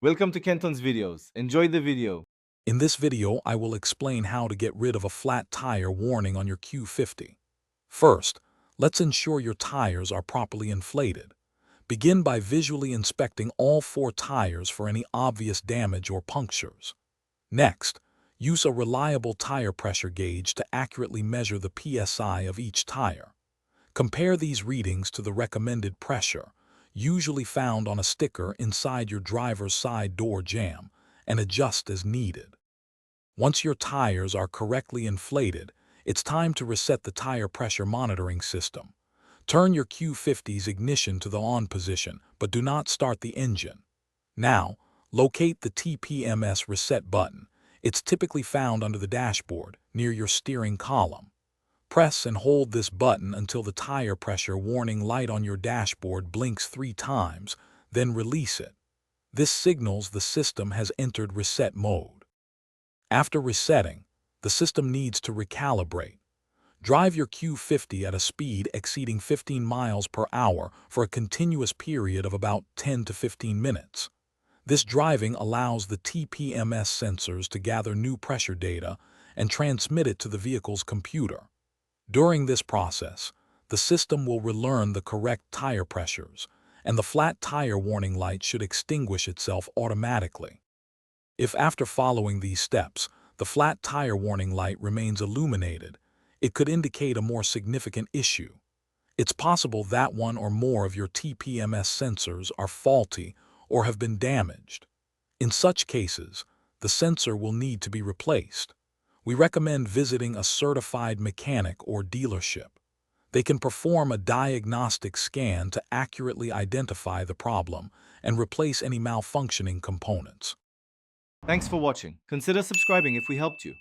Welcome to Kenton's videos. Enjoy the video. In this video, I will explain how to get rid of a flat tire warning on your Q50. First, let's ensure your tires are properly inflated. Begin by visually inspecting all 4 tires for any obvious damage or punctures. Next, use a reliable tire pressure gauge to accurately measure the PSI of each tire. Compare these readings to the recommended pressure, usually found on a sticker inside your driver's side door jamb, and adjust as needed. Once your tires are correctly inflated, it's time to reset the tire pressure monitoring system. Turn your Q50's ignition to the on position, but do not start the engine. Now, locate the TPMS reset button. It's typically found under the dashboard, near your steering column. Press and hold this button until the tire pressure warning light on your dashboard blinks 3 times, then release it. This signals the system has entered reset mode. After resetting, the system needs to recalibrate. Drive your Q50 at a speed exceeding 15 miles per hour for a continuous period of about 10 to 15 minutes. This driving allows the TPMS sensors to gather new pressure data and transmit it to the vehicle's computer. During this process, the system will relearn the correct tire pressures, and the flat tire warning light should extinguish itself automatically. If after following these steps, the flat tire warning light remains illuminated, it could indicate a more significant issue. It's possible that one or more of your TPMS sensors are faulty or have been damaged. In such cases, the sensor will need to be replaced. We recommend visiting a certified mechanic or dealership. They can perform a diagnostic scan to accurately identify the problem and replace any malfunctioning components. Thanks for watching. Consider subscribing if we helped you.